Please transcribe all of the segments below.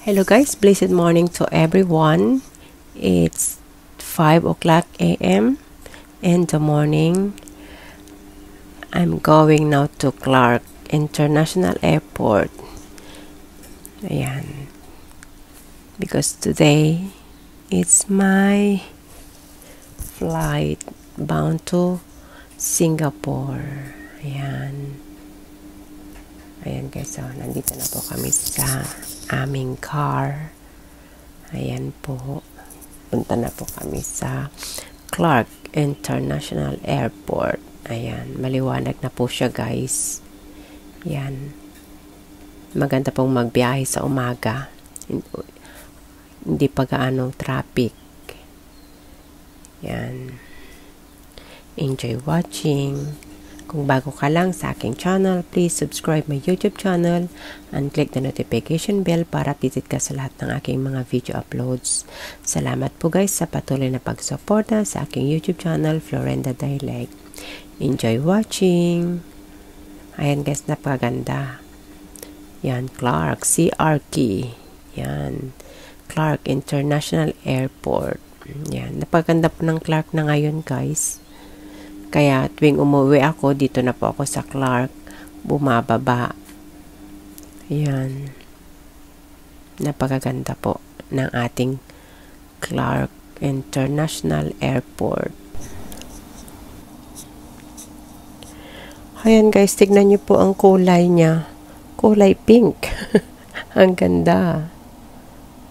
Hello guys, blessed morning to everyone. It's 5 o'clock a.m. in the morning. I'm going now to Clark International Airport. Ayan. Because today it's my flight bound to Singapore. Ayan. Ayan guys, so nandito na po kami sa aming car. Ayan po. Punta na po kami sa Clark International Airport. Ayan, maliwanag na po siya guys. Ayan. Maganda pong magbiyahe sa umaga. Hindi pa gaano traffic. Ayan. Enjoy watching. Kung bago ka lang sa aking channel, please subscribe my YouTube channel and click the notification bell para updated ka sa lahat ng aking mga video uploads. Salamat po guys sa patuloy na pagsuporta sa aking YouTube channel, Florenda Dialect. Enjoy watching! Ayan guys, napakaganda. Yan, Clark, CRK. Yan, Clark International Airport. Yan, napakaganda po ng Clark na ngayon guys. Kaya tuwing umuwi ako, dito na po ako sa Clark, bumababa. Ayan. Napakaganda po ng ating Clark International Airport. Ayan guys, tignan niyo po ang kulay niya. Kulay pink. Ang ganda.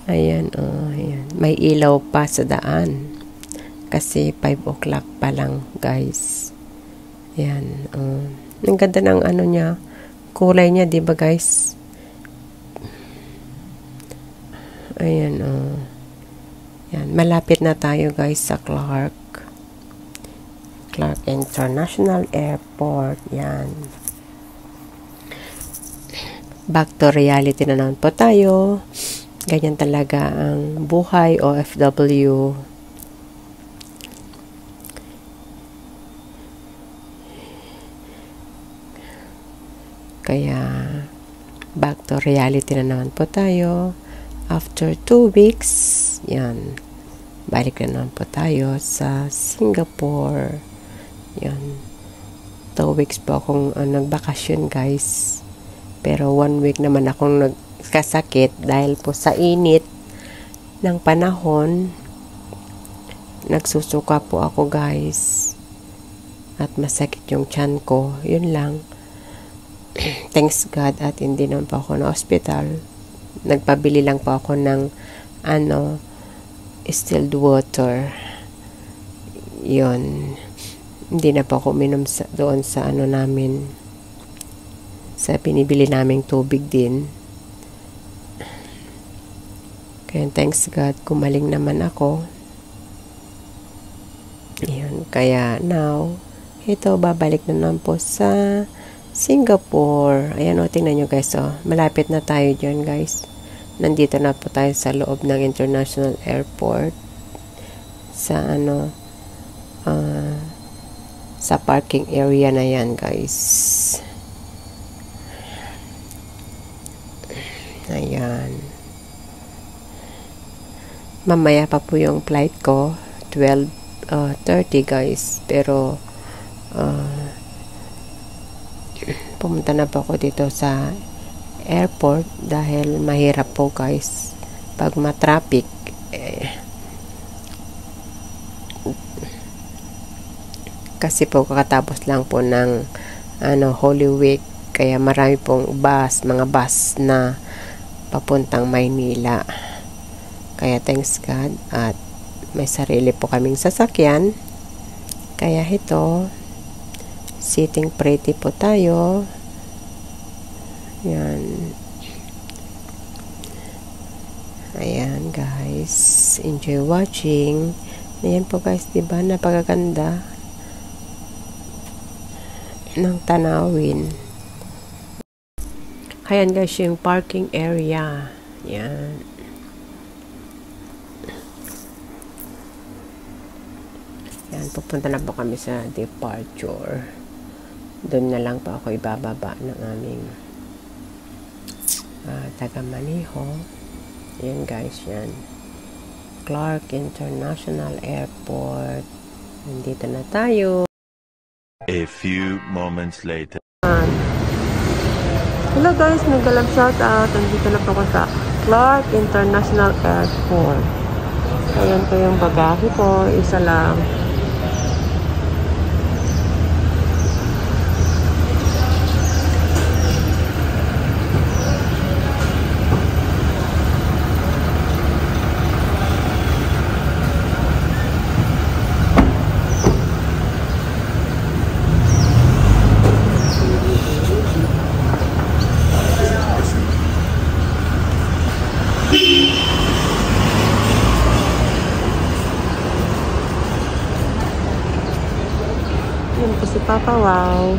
Ayan, oh, ayan. May ilaw pa sa daan. Kasi 5 o'clock pa lang guys. Yan. Ang ganda ng ano niya. Kulay niya, di ba guys? Ayan. Yan. Malapit na tayo guys sa Clark. Clark International Airport. Yan. Back to reality na naman po tayo. Ganyan talaga ang buhay OFW. Kaya, back to reality na naman po tayo. After 2 weeks, yan, balik na naman po tayo sa Singapore. Yan, 2 weeks po akong nagbakasyon guys. Pero 1 week naman akong nagkasakit dahil po sa init ng panahon. Nagsusuka po ako guys. At masakit yung tiyan ko. Yun lang. Thanks God at hindi naman po ako na hospital. Nagpabili lang po ako ng distilled water. Yun. Hindi na po ako uminom doon sa namin. Sa binibili naming tubig din. Kaya thanks God, kumaling naman ako. Yun. Kaya now, ito babalik na naman po sa Singapore. Ayan o, tingnan nyo guys. Malapit na tayo dyan guys. Nandito na po tayo sa loob ng International Airport. Sa sa parking area na yan guys. Ayan. Mamaya pa po yung flight ko. 12:30 guys. Pero pumunta na po ako dito sa airport dahil mahirap po guys pag ma-traffic. Kasi po kakatapos lang po ng Holy Week, kaya marami pong mga bus na papuntang Maynila. Kaya thanks God at may sarili po kaming sasakyan. Kaya ito, sitting pretty po tayo. Yan. Ayan guys. Enjoy watching. Ayan po guys, diba? Napakaganda ng tanawin. Ayan guys, yung parking area. Yan. Yan, pupunta na po kami sa departure. Doon na lang po ako ibababa ng aming taga-maneho. Ayan guys, yan. Clark International Airport. Nandito na tayo. A few moments later. Hello guys, nag-love shout out. Nandito na po ako sa Clark International Airport. Ayan po yung bagahe ko. Isa lang. Yan po si Papa Wow.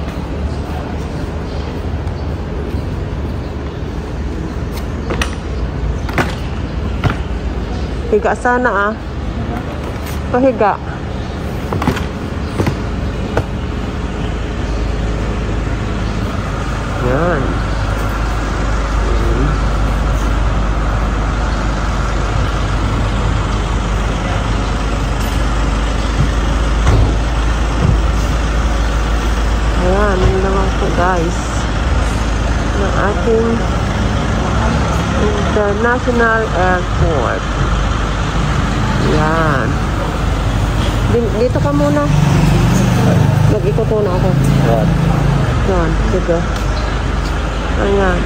Higa sana ah. Pahiga. Yan. Ayan, yun naman po guys ng ating International Airport. Yan. Dito ka muna. Mag-ikot muna ako. Yan, sige. Ayan,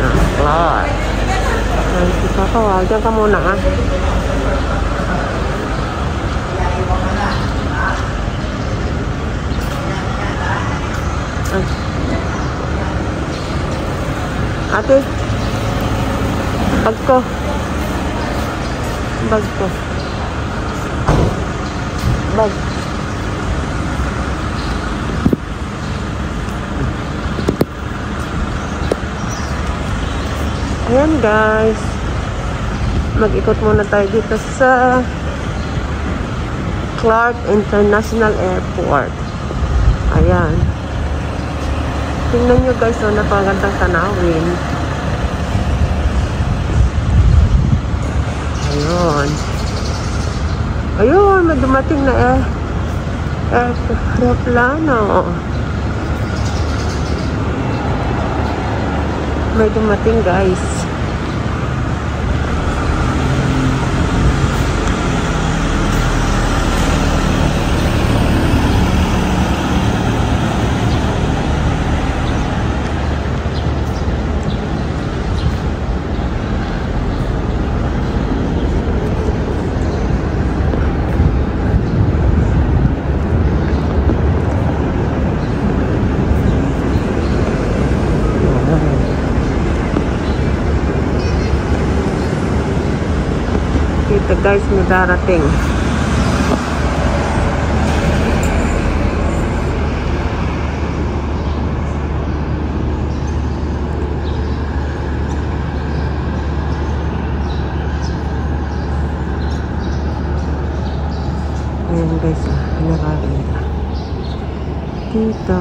Clark. Ayan, si Papa, wag. Diyan ka muna ah. Ate, bag ko. Bag ko. Bag. Ayan guys. Mag-ikot muna tayo dito sa Clark International Airport. Ayan. Tingnan nyo guys, oh, napagandang tanawin. Ayun. Ayun, may dumating na aeroplano. May dumating guys. Dito guys, may darating. Ayan guys, nakakita. Dito.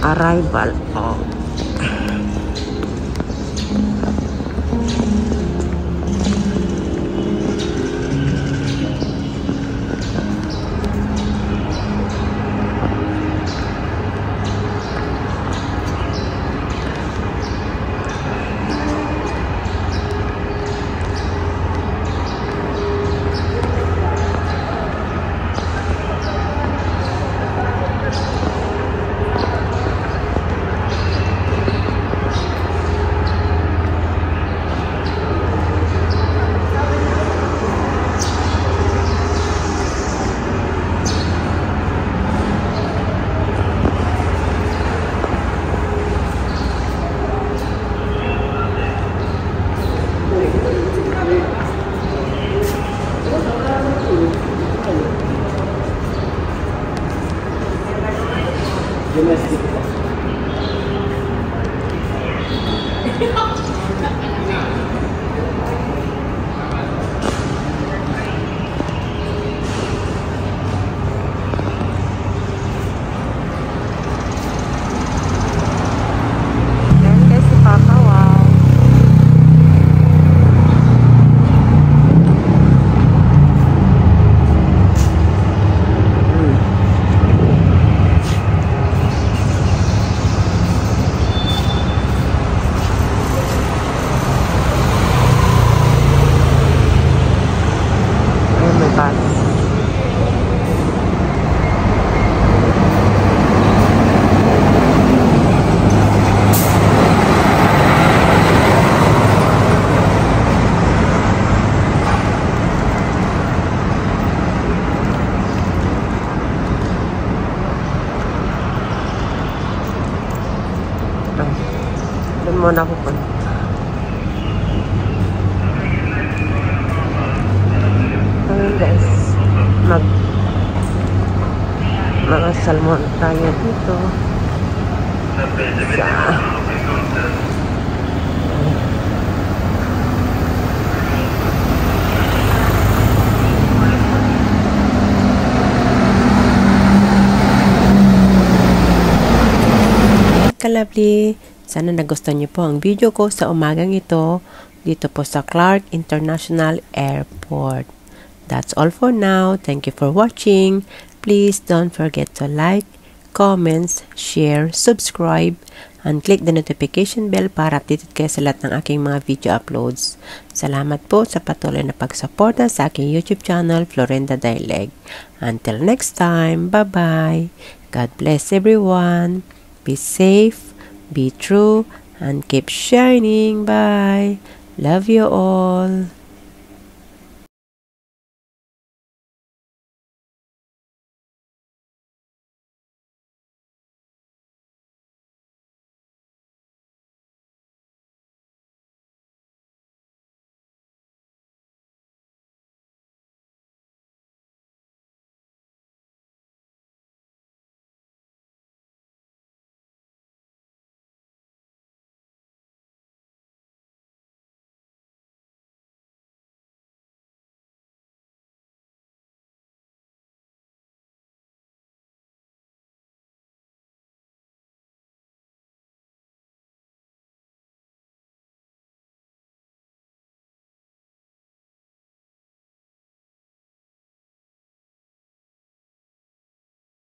Arrival. Oh. Doon muna ako po. Ayun guys, mga salmon tayo dito. Ka-lovely, sana nagustuhan niyo po ang video ko sa umagang ito dito po sa Clark International Airport. That's all for now. Thank you for watching. Please don't forget to like, comments, share, subscribe, and click the notification bell para updated kayo sa lahat ng aking mga video uploads. Salamat po sa patuloy na pagsuporta sa aking YouTube channel, Florinda Dialect. Until next time, bye-bye. God bless everyone. Be safe, be true, and keep shining. Bye. Love you all.